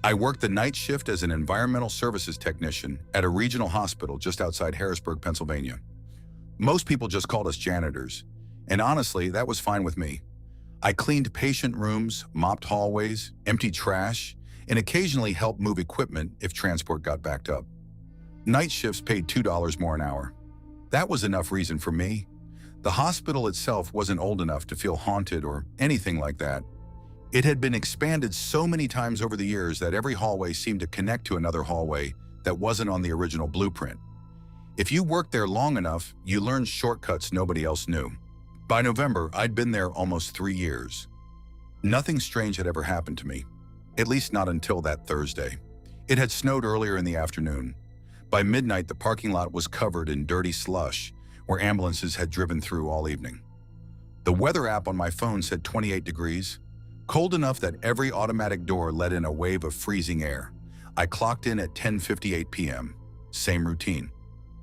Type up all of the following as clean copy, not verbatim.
I worked the night shift as an environmental services technician at a regional hospital just outside Harrisburg, Pennsylvania. Most people just called us janitors, and honestly, that was fine with me. I cleaned patient rooms, mopped hallways, emptied trash, and occasionally helped move equipment if transport got backed up. Night shifts paid $2 more an hour. That was enough reason for me. The hospital itself wasn't old enough to feel haunted or anything like that. It had been expanded so many times over the years that every hallway seemed to connect to another hallway that wasn't on the original blueprint. If you worked there long enough, you learned shortcuts nobody else knew. By November, I'd been there almost 3 years. Nothing strange had ever happened to me, at least not until that Thursday. It had snowed earlier in the afternoon. By midnight, the parking lot was covered in dirty slush, where ambulances had driven through all evening. The weather app on my phone said 28 degrees, cold enough that every automatic door let in a wave of freezing air. I clocked in at 10:58 p.m. Same routine.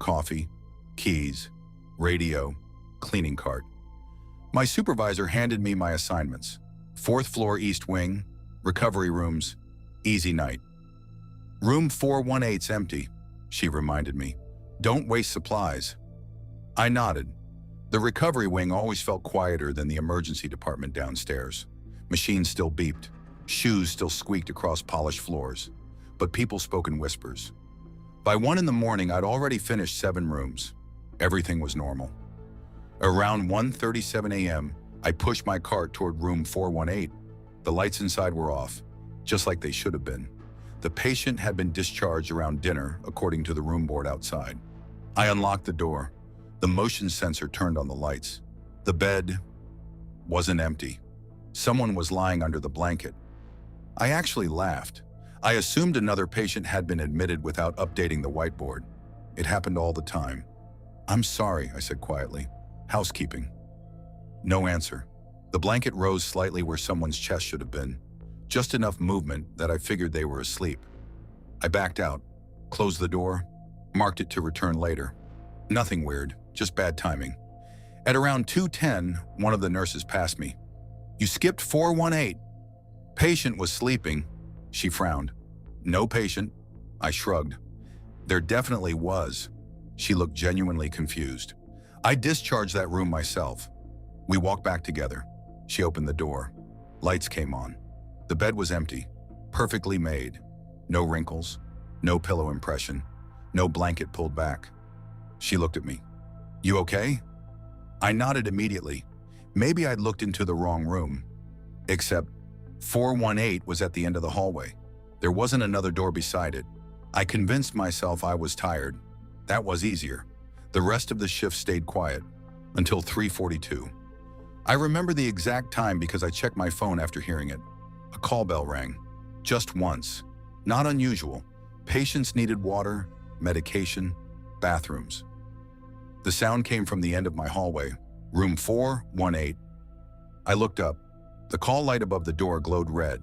Coffee, keys, radio, cleaning cart. My supervisor handed me my assignments. 4th floor East Wing, recovery rooms, easy night. Room 418's empty, she reminded me. Don't waste supplies. I nodded. The recovery wing always felt quieter than the emergency department downstairs. Machines still beeped, shoes still squeaked across polished floors, but people spoke in whispers. By 1 in the morning, I'd already finished 7 rooms. Everything was normal. Around 1:37 a.m., I pushed my cart toward room 418. The lights inside were off, just like they should have been. The patient had been discharged around dinner, according to the room board outside. I unlocked the door. The motion sensor turned on the lights. The bed wasn't empty. Someone was lying under the blanket. I actually laughed. I assumed another patient had been admitted without updating the whiteboard. It happened all the time. "I'm sorry," I said quietly. "Housekeeping." No answer. The blanket rose slightly where someone's chest should have been. Just enough movement that I figured they were asleep. I backed out, closed the door, marked it to return later. Nothing weird, just bad timing. At around 2:10, one of the nurses passed me. "You skipped 418. Patient was sleeping." She frowned. "No patient." I shrugged. "There definitely was." She looked genuinely confused. "I discharged that room myself." We walked back together. She opened the door. Lights came on. The bed was empty, perfectly made. No wrinkles, no pillow impression, no blanket pulled back. She looked at me. "You okay?" I nodded immediately. Maybe I'd looked into the wrong room. Except 418 was at the end of the hallway. There wasn't another door beside it. I convinced myself I was tired. That was easier. The rest of the shift stayed quiet until 3:42. I remember the exact time because I checked my phone after hearing it. A call bell rang. Just once. Not unusual. Patients needed water, medication, bathrooms. The sound came from the end of my hallway, room 418. I looked up. The call light above the door glowed red.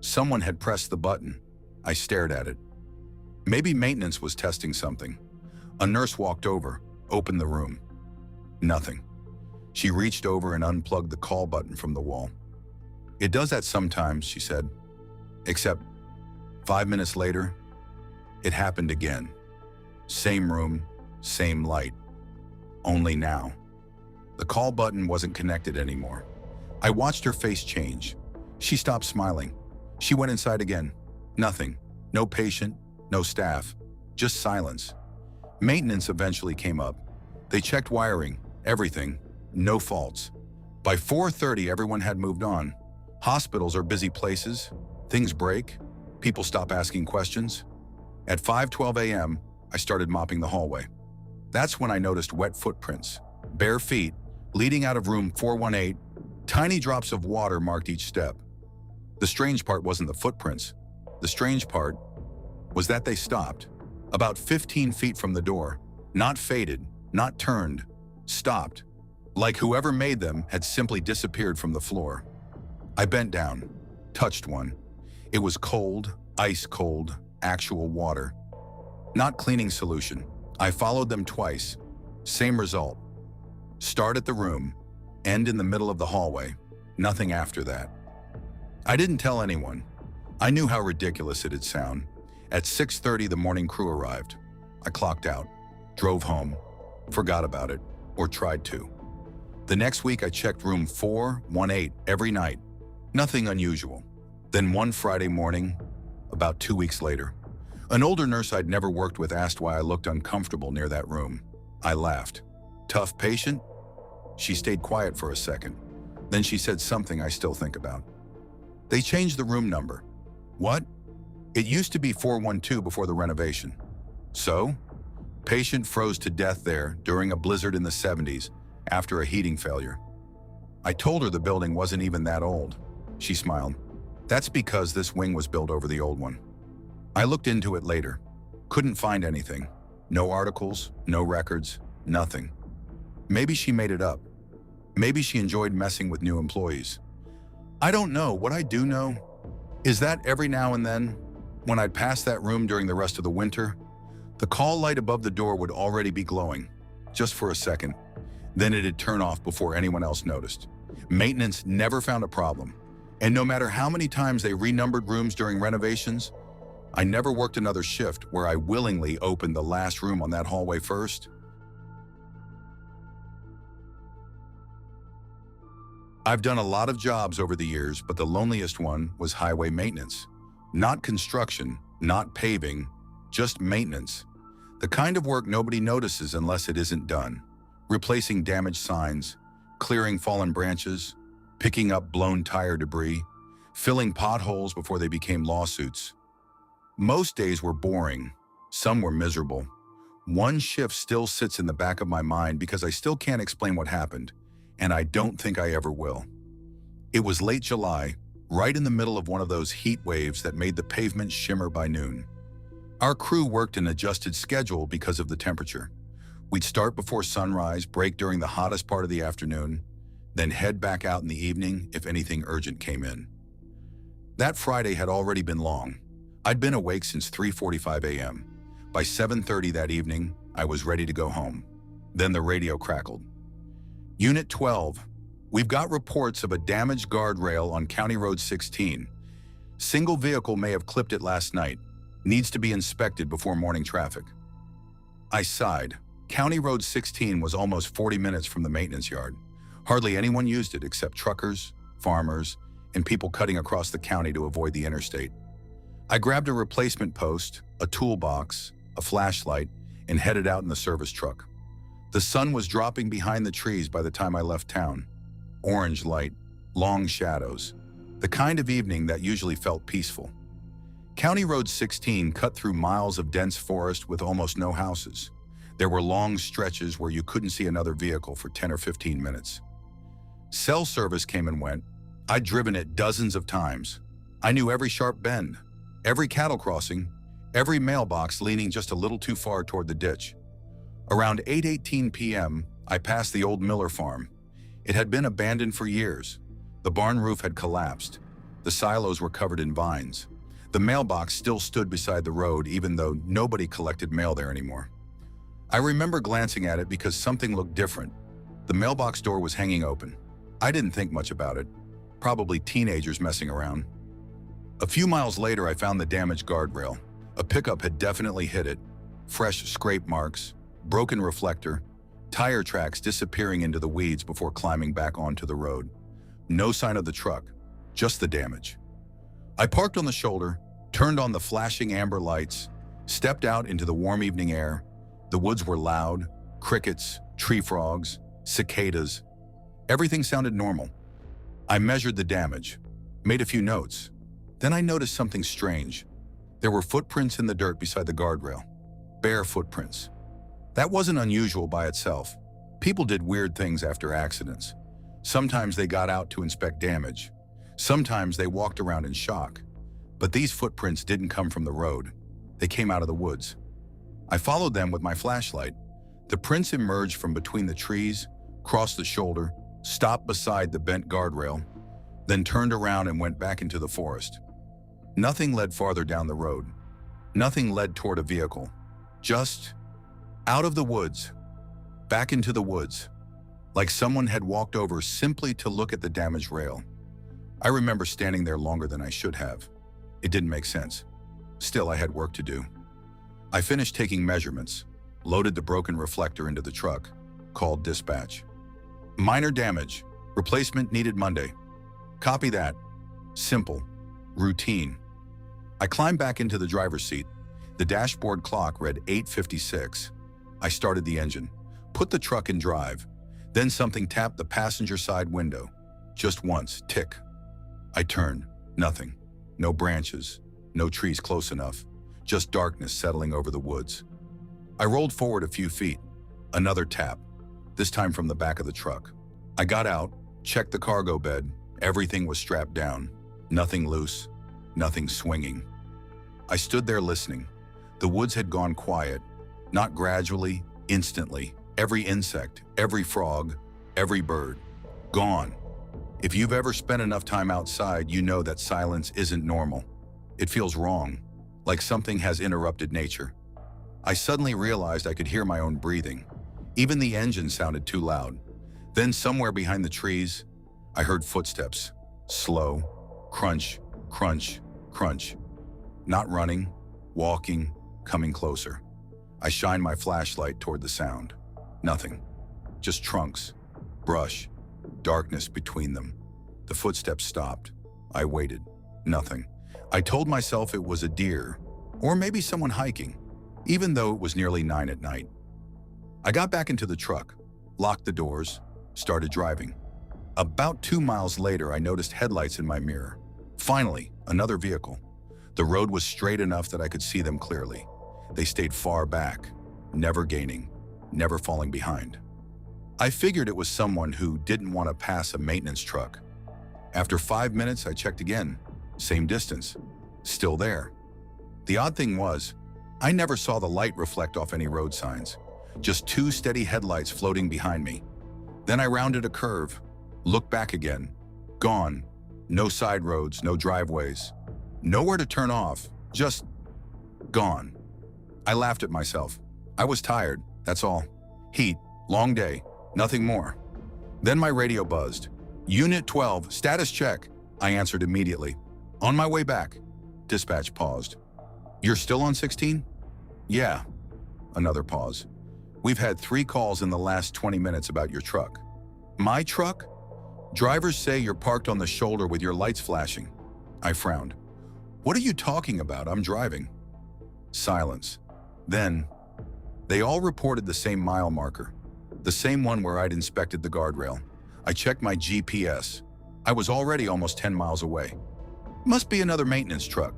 Someone had pressed the button. I stared at it. Maybe maintenance was testing something. A nurse walked over, opened the room. Nothing. She reached over and unplugged the call button from the wall. "It does that sometimes," she said. Except 5 minutes later, it happened again. Same room, same light. Only now, the call button wasn't connected anymore. I watched her face change. She stopped smiling. She went inside again. Nothing. No patient, no staff, just silence. Maintenance eventually came up. They checked wiring, everything, no faults. By 4:30, everyone had moved on. Hospitals are busy places. Things break. People stop asking questions. At 5:12 a.m., I started mopping the hallway. That's when I noticed wet footprints, bare feet, leading out of room 418. Tiny drops of water marked each step. The strange part wasn't the footprints. The strange part was that they stopped, about 15 feet from the door, not faded, not turned, stopped, like whoever made them had simply disappeared from the floor. I bent down, touched one. It was cold, ice cold, actual water. Not cleaning solution. I followed them twice. Same result. Start at the room, end in the middle of the hallway. Nothing after that. I didn't tell anyone. I knew how ridiculous it'd sound. At 6:30, the morning crew arrived. I clocked out, drove home, forgot about it, or tried to. The next week, I checked room 418 every night. Nothing unusual. Then one Friday morning, about 2 weeks later, an older nurse I'd never worked with asked why I looked uncomfortable near that room. I laughed. Tough patient? She stayed quiet for a second. Then she said something I still think about. They changed the room number. What? It used to be 412 before the renovation. So? Patient froze to death there during a blizzard in the 70s after a heating failure. I told her the building wasn't even that old. She smiled. That's because this wing was built over the old one. I looked into it later. Couldn't find anything. No articles, no records, nothing. Maybe she made it up. Maybe she enjoyed messing with new employees. I don't know. What I do know is that every now and then, when I'd pass that room during the rest of the winter, the call light above the door would already be glowing, just for a second. Then it'd turn off before anyone else noticed. Maintenance never found a problem. And no matter how many times they renumbered rooms during renovations, I never worked another shift where I willingly opened the last room on that hallway first. I've done a lot of jobs over the years, but the loneliest one was highway maintenance. Not construction, not paving, just maintenance. The kind of work nobody notices unless it isn't done. Replacing damaged signs, clearing fallen branches, picking up blown tire debris, filling potholes before they became lawsuits. Most days were boring. Some were miserable. One shift still sits in the back of my mind because I still can't explain what happened, and I don't think I ever will. It was late July, right in the middle of one of those heat waves that made the pavement shimmer by noon. Our crew worked an adjusted schedule because of the temperature. We'd start before sunrise, break during the hottest part of the afternoon, then head back out in the evening if anything urgent came in. That Friday had already been long. I'd been awake since 3:45 a.m. By 7:30 that evening, I was ready to go home. Then the radio crackled. Unit 12, we've got reports of a damaged guardrail on County Road 16. Single vehicle may have clipped it last night. Needs to be inspected before morning traffic. I sighed. County Road 16 was almost 40 minutes from the maintenance yard. Hardly anyone used it except truckers, farmers, and people cutting across the county to avoid the interstate. I grabbed a replacement post, a toolbox, a flashlight, and headed out in the service truck. The sun was dropping behind the trees by the time I left town. Orange light, long shadows, the kind of evening that usually felt peaceful. County Road 16 cut through miles of dense forest with almost no houses. There were long stretches where you couldn't see another vehicle for 10 or 15 minutes. Cell service came and went. I'd driven it dozens of times. I knew every sharp bend, every cattle crossing, every mailbox leaning just a little too far toward the ditch. Around 8:18 p.m., I passed the old Miller farm. It had been abandoned for years. The barn roof had collapsed. The silos were covered in vines. The mailbox still stood beside the road, even though nobody collected mail there anymore. I remember glancing at it because something looked different. The mailbox door was hanging open. I didn't think much about it. Probably teenagers messing around. A few miles later, I found the damaged guardrail. A pickup had definitely hit it. Fresh scrape marks, broken reflector, tire tracks disappearing into the weeds before climbing back onto the road. No sign of the truck, just the damage. I parked on the shoulder, turned on the flashing amber lights, stepped out into the warm evening air. The woods were loud, crickets, tree frogs, cicadas. Everything sounded normal. I measured the damage, made a few notes. Then I noticed something strange. There were footprints in the dirt beside the guardrail. Bare footprints. That wasn't unusual by itself. People did weird things after accidents. Sometimes they got out to inspect damage. Sometimes they walked around in shock. But these footprints didn't come from the road. They came out of the woods. I followed them with my flashlight. The prints emerged from between the trees, crossed the shoulder, stopped beside the bent guardrail, then turned around and went back into the forest. Nothing led farther down the road. Nothing led toward a vehicle. Just out of the woods, back into the woods, like someone had walked over simply to look at the damaged rail. I remember standing there longer than I should have. It didn't make sense. Still, I had work to do. I finished taking measurements, loaded the broken reflector into the truck, called dispatch. Minor damage. Replacement needed Monday. Copy that. Simple. Routine. I climbed back into the driver's seat. The dashboard clock read 8:56. I started the engine, put the truck in drive. Then something tapped the passenger side window. Just once, tick. I turned. Nothing. No branches. No trees close enough. Just darkness settling over the woods. I rolled forward a few feet. Another tap, this time from the back of the truck. I got out, checked the cargo bed. Everything was strapped down. Nothing loose, nothing swinging. I stood there listening. The woods had gone quiet, not gradually, instantly. Every insect, every frog, every bird, gone. If you've ever spent enough time outside, you know that silence isn't normal. It feels wrong, like something has interrupted nature. I suddenly realized I could hear my own breathing. Even the engine sounded too loud. Then somewhere behind the trees, I heard footsteps. Slow, crunch, crunch, crunch. Not running, walking, coming closer. I shined my flashlight toward the sound. Nothing. Just trunks, brush, darkness between them. The footsteps stopped. I waited. Nothing. I told myself it was a deer, or maybe someone hiking, even though it was nearly 9 at night. I got back into the truck, locked the doors, started driving. About 2 miles later, I noticed headlights in my mirror. Finally, another vehicle. The road was straight enough that I could see them clearly. They stayed far back, never gaining, never falling behind. I figured it was someone who didn't want to pass a maintenance truck. After 5 minutes, I checked again. Same distance. Still there. The odd thing was, I never saw the light reflect off any road signs. Just 2 steady headlights floating behind me. Then I rounded a curve, looked back again. Gone. No side roads, no driveways. Nowhere to turn off. Just gone. I laughed at myself. I was tired, that's all. Heat, long day, nothing more. Then my radio buzzed. Unit 12, status check. I answered immediately. On my way back. Dispatch paused. You're still on 16? Yeah. Another pause. We've had 3 calls in the last 20 minutes about your truck. My truck? Drivers say you're parked on the shoulder with your lights flashing. I frowned. What are you talking about? I'm driving. Silence. Then, they all reported the same mile marker, the same one where I'd inspected the guardrail. I checked my GPS. I was already almost 10 miles away. Must be another maintenance truck.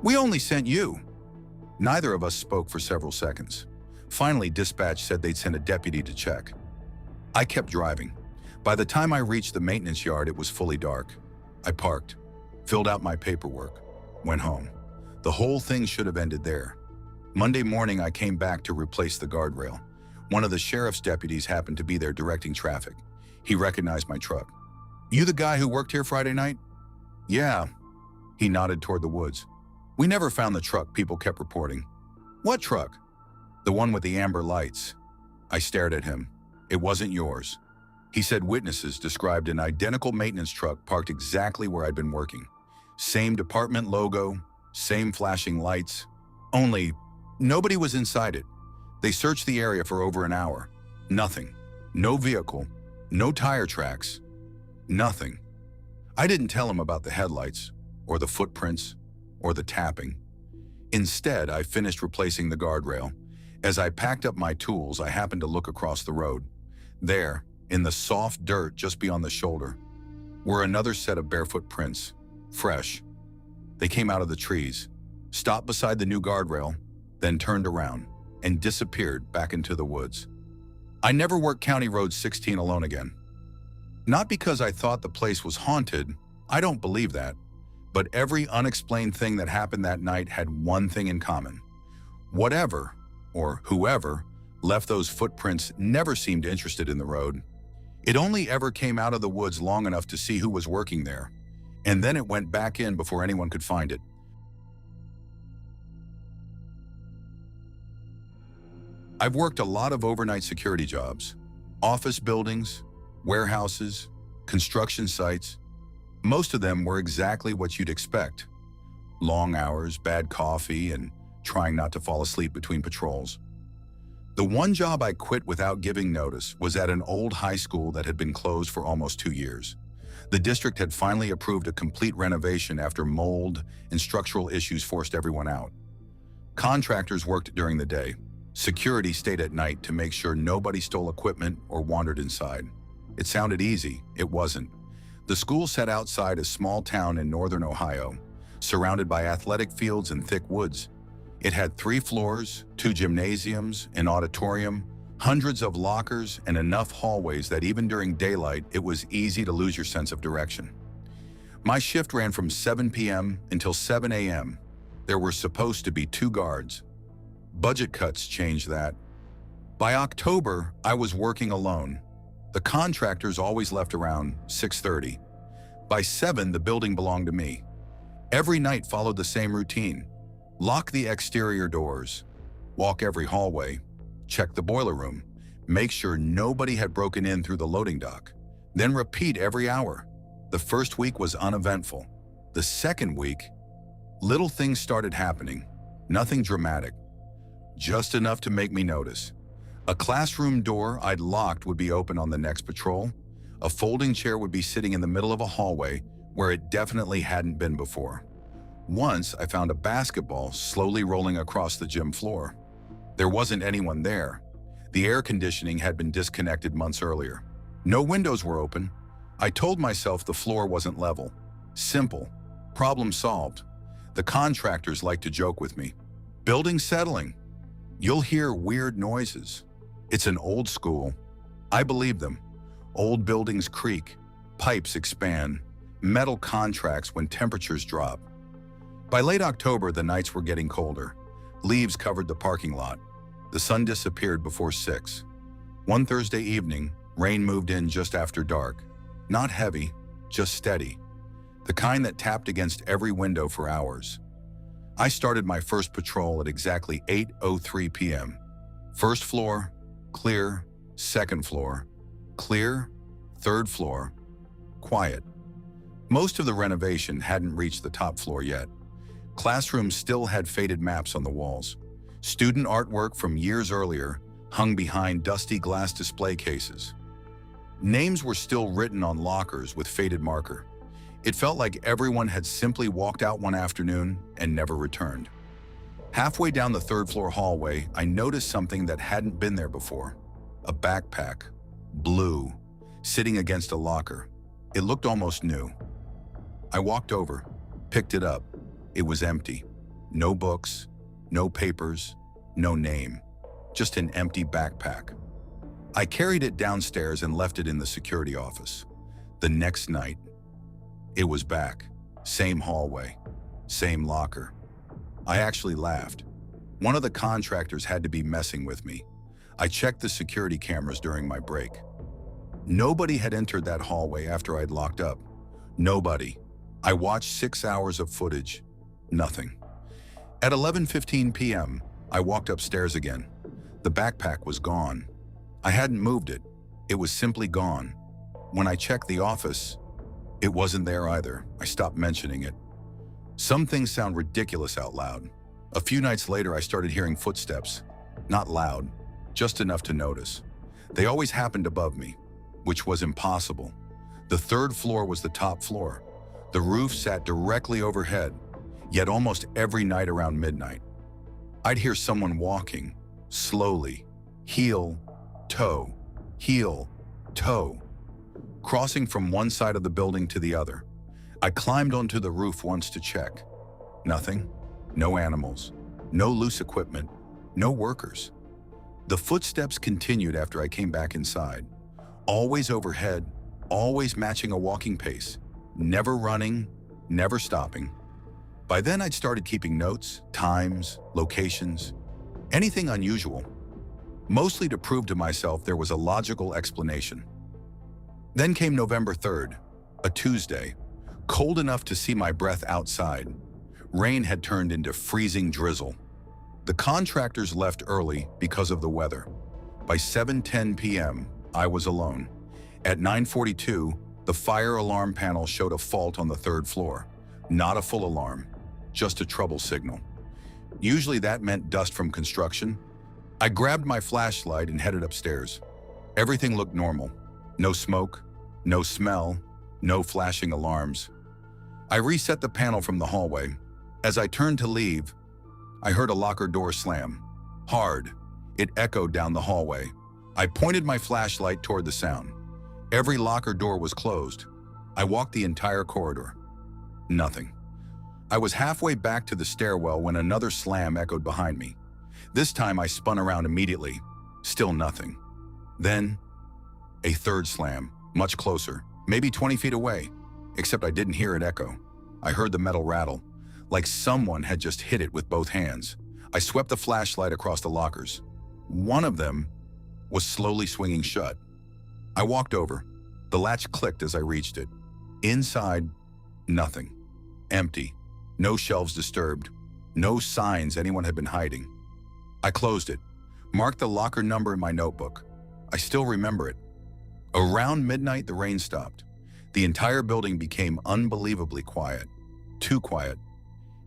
We only sent you. Neither of us spoke for several seconds. Finally, dispatch said they'd send a deputy to check. I kept driving. By the time I reached the maintenance yard, it was fully dark. I parked, filled out my paperwork, went home. The whole thing should have ended there. Monday morning, I came back to replace the guardrail. One of the sheriff's deputies happened to be there directing traffic. He recognized my truck. You the guy who worked here Friday night? Yeah. He nodded toward the woods. We never found the truck, people kept reporting. What truck? The one with the amber lights. I stared at him. It wasn't yours. He said witnesses described an identical maintenance truck parked exactly where I'd been working. Same department logo, same flashing lights. Only, nobody was inside it. They searched the area for over an hour. Nothing. No vehicle. No tire tracks. Nothing. I didn't tell him about the headlights, or the footprints, or the tapping. Instead, I finished replacing the guardrail. As I packed up my tools, I happened to look across the road. There, in the soft dirt just beyond the shoulder, were another set of barefoot prints, fresh. They came out of the trees, stopped beside the new guardrail, then turned around and disappeared back into the woods. I never worked County Road 16 alone again. Not because I thought the place was haunted, I don't believe that, but every unexplained thing that happened that night had one thing in common. Whatever, or whoever, left those footprints never seemed interested in the road. It only ever came out of the woods long enough to see who was working there, and then it went back in before anyone could find it. I've worked a lot of overnight security jobs, office buildings, warehouses, construction sites. Most of them were exactly what you'd expect. Long hours, bad coffee, and trying not to fall asleep between patrols. The one job I quit without giving notice was at an old high school that had been closed for almost 2 years. The district had finally approved a complete renovation after mold and structural issues forced everyone out. Contractors worked during the day. Security stayed at night to make sure nobody stole equipment or wandered inside. It sounded easy. It wasn't. The school sat outside a small town in northern Ohio, surrounded by athletic fields and thick woods. It had 3 floors, 2 gymnasiums, an auditorium, hundreds of lockers, and enough hallways that even during daylight, it was easy to lose your sense of direction. My shift ran from 7 p.m. until 7 a.m. There were supposed to be 2 guards. Budget cuts changed that. By October, I was working alone. The contractors always left around 6:30. By 7, the building belonged to me. Every night followed the same routine. Lock the exterior doors, walk every hallway, check the boiler room, make sure nobody had broken in through the loading dock, then repeat every hour. The first week was uneventful. The second week, little things started happening. Nothing dramatic, just enough to make me notice. A classroom door I'd locked would be open on the next patrol. A folding chair would be sitting in the middle of a hallway where it definitely hadn't been before. Once, I found a basketball slowly rolling across the gym floor. There wasn't anyone there. The air conditioning had been disconnected months earlier. No windows were open. I told myself the floor wasn't level. Simple. Problem solved. The contractors like to joke with me. Building settling. You'll hear weird noises. It's an old school. I believe them. Old buildings creak. Pipes expand. Metal contracts when temperatures drop. By late October, the nights were getting colder. Leaves covered the parking lot. The sun disappeared before 6. One Thursday evening, rain moved in just after dark. Not heavy, just steady. The kind that tapped against every window for hours. I started my first patrol at exactly 8:03 p.m. First floor, clear. Second floor, clear. Third floor, quiet. Most of the renovation hadn't reached the top floor yet. Classrooms still had faded maps on the walls. Student artwork from years earlier hung behind dusty glass display cases. Names were still written on lockers with faded marker. It felt like everyone had simply walked out one afternoon and never returned. Halfway down the third floor hallway, I noticed something that hadn't been there before. A backpack, blue, sitting against a locker. It looked almost new. I walked over, picked it up. It was empty. No books, no papers, no name. Just an empty backpack. I carried it downstairs and left it in the security office. The next night, it was back. Same hallway, same locker. I actually laughed. One of the contractors had to be messing with me. I checked the security cameras during my break. Nobody had entered that hallway after I'd locked up. Nobody. I watched 6 hours of footage. Nothing. At 11:15 p.m., I walked upstairs again. The backpack was gone. I hadn't moved it. It was simply gone. When I checked the office, it wasn't there either. I stopped mentioning it. Some things sound ridiculous out loud. A few nights later, I started hearing footsteps. Not loud, just enough to notice. They always happened above me, which was impossible. The third floor was the top floor. The roof sat directly overhead, yet almost every night around midnight, I'd hear someone walking, slowly, heel, toe, crossing from one side of the building to the other. I climbed onto the roof once to check. Nothing, no animals, no loose equipment, no workers. The footsteps continued after I came back inside. Always overhead, always matching a walking pace, never running, never stopping. By then I'd started keeping notes, times, locations, anything unusual, mostly to prove to myself there was a logical explanation. Then came November 3rd, a Tuesday, cold enough to see my breath outside. Rain had turned into freezing drizzle. The contractors left early because of the weather. By 7:10 p.m., I was alone. At 9:42, the fire alarm panel showed a fault on the third floor, not a full alarm. just a trouble signal. Usually that meant dust from construction. I grabbed my flashlight and headed upstairs. Everything looked normal. No smoke, no smell, no flashing alarms. I reset the panel from the hallway. As I turned to leave, I heard a locker door slam. Hard. It echoed down the hallway. I pointed my flashlight toward the sound. Every locker door was closed. I walked the entire corridor. Nothing. I was halfway back to the stairwell when another slam echoed behind me. This time I spun around immediately. Still nothing. Then, a third slam, much closer, maybe 20 feet away, except I didn't hear it echo. I heard the metal rattle, like someone had just hit it with both hands. I swept the flashlight across the lockers. One of them was slowly swinging shut. I walked over. The latch clicked as I reached it. Inside, nothing. Empty. No shelves disturbed. No signs anyone had been hiding. I closed it, marked the locker number in my notebook. I still remember it. Around midnight, the rain stopped. The entire building became unbelievably quiet. Too quiet.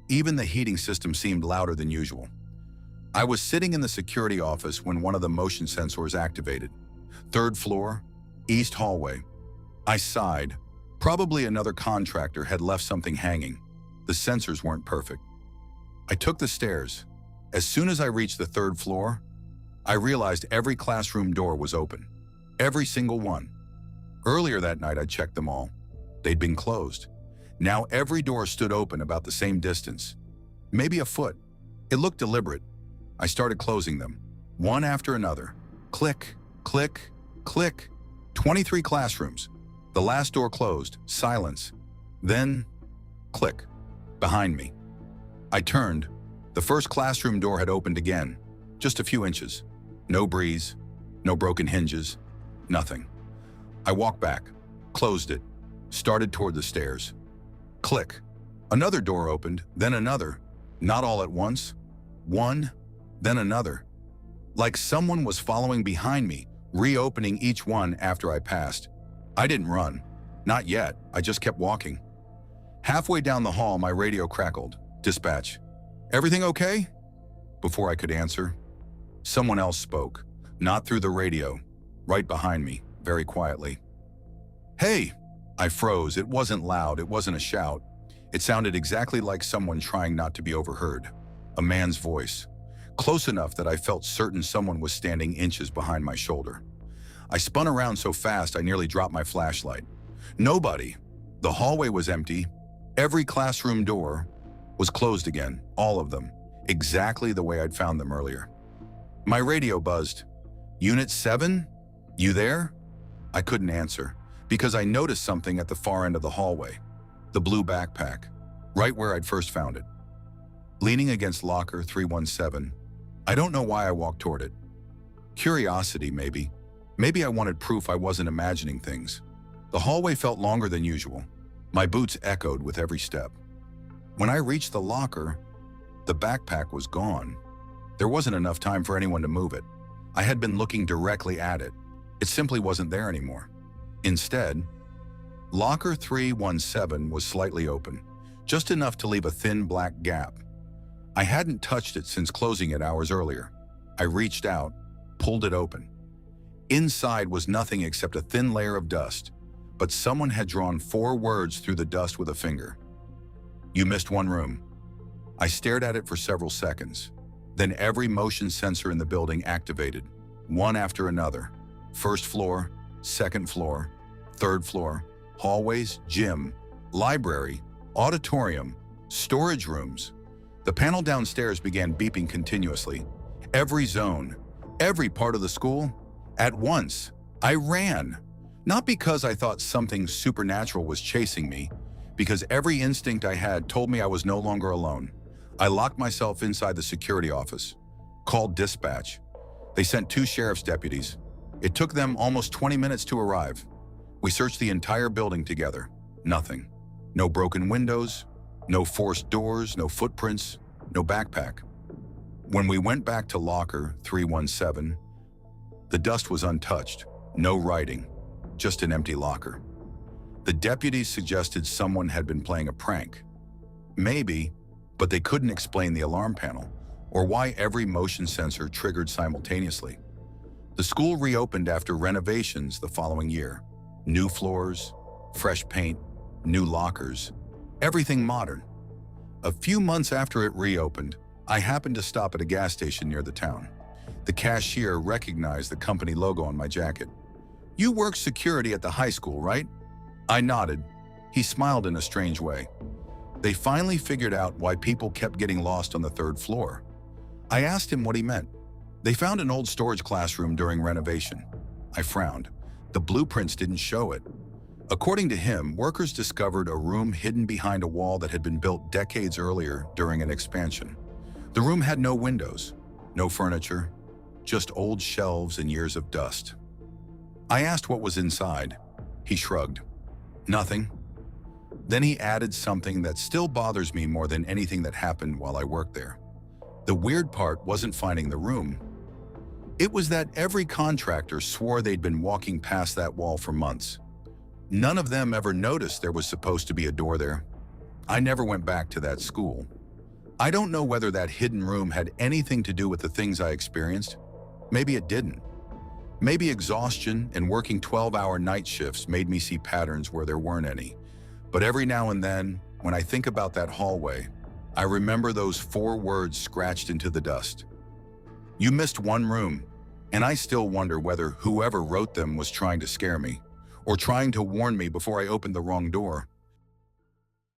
Even the heating system seemed louder than usual. I was sitting in the security office when one of the motion sensors activated. Third floor, east hallway. I sighed. Probably another contractor had left something hanging. The sensors weren't perfect. I took the stairs. As soon as I reached the third floor, I realized every classroom door was open. Every single one. Earlier that night, I checked them all. They'd been closed. Now every door stood open about the same distance. Maybe a foot. It looked deliberate. I started closing them, one after another. Click, click, click. 23 classrooms. The last door closed. Silence. Then, click. Behind me. I turned. The first classroom door had opened again. Just a few inches. No breeze. No broken hinges. Nothing. I walked back. Closed it. Started toward the stairs. Click. Another door opened, then another. Not all at once. One, then another. Like someone was following behind me, reopening each one after I passed. I didn't run. Not yet. I just kept walking. Halfway down the hall, my radio crackled. Dispatch. Everything okay? Before I could answer, someone else spoke. Not through the radio. Right behind me, very quietly. Hey! I froze. It wasn't loud. It wasn't a shout. It sounded exactly like someone trying not to be overheard. A man's voice. Close enough that I felt certain someone was standing inches behind my shoulder. I spun around so fast I nearly dropped my flashlight. Nobody. The hallway was empty. Every classroom door was closed again, all of them, exactly the way I'd found them earlier. My radio buzzed. Unit 7? You there? I couldn't answer, because I noticed something at the far end of the hallway. The blue backpack, right where I'd first found it. Leaning against locker 317, I don't know why I walked toward it. Curiosity, maybe. Maybe I wanted proof I wasn't imagining things. The hallway felt longer than usual. My boots echoed with every step. When I reached the locker, the backpack was gone. There wasn't enough time for anyone to move it. I had been looking directly at it. It simply wasn't there anymore. Instead, locker 317 was slightly open, just enough to leave a thin black gap. I hadn't touched it since closing it hours earlier. I reached out, pulled it open. Inside was nothing except a thin layer of dust, but someone had drawn 4 words through the dust with a finger. You missed one room. I stared at it for several seconds. Then every motion sensor in the building activated, one after another. First floor, second floor, third floor, hallways, gym, library, auditorium, storage rooms. The panel downstairs began beeping continuously. Every zone, every part of the school. At once, I ran. Not because I thought something supernatural was chasing me, because every instinct I had told me I was no longer alone. I locked myself inside the security office, called dispatch. They sent 2 sheriff's deputies. It took them almost 20 minutes to arrive. We searched the entire building together. Nothing. No broken windows, no forced doors, no footprints, no backpack. When we went back to locker 317, the dust was untouched, no writing, just an empty locker. The deputies suggested someone had been playing a prank. Maybe, but they couldn't explain the alarm panel or why every motion sensor triggered simultaneously. The school reopened after renovations the following year. New floors, fresh paint, new lockers, everything modern. A few months after it reopened, I happened to stop at a gas station near the town. The cashier recognized the company logo on my jacket. "You work security at the high school, right?" I nodded. He smiled in a strange way. They finally figured out why people kept getting lost on the third floor. I asked him what he meant. They found an old storage classroom during renovation. I frowned. The blueprints didn't show it. According to him, workers discovered a room hidden behind a wall that had been built decades earlier during an expansion. The room had no windows, no furniture, just old shelves and years of dust. I asked what was inside. He shrugged. "Nothing." Then he added something that still bothers me more than anything that happened while I worked there. The weird part wasn't finding the room. It was that every contractor swore they'd been walking past that wall for months. None of them ever noticed there was supposed to be a door there. I never went back to that school. I don't know whether that hidden room had anything to do with the things I experienced. Maybe it didn't. Maybe exhaustion and working 12-hour night shifts made me see patterns where there weren't any. But every now and then, when I think about that hallway, I remember those 4 words scratched into the dust. You missed one room, and I still wonder whether whoever wrote them was trying to scare me, or trying to warn me before I opened the wrong door.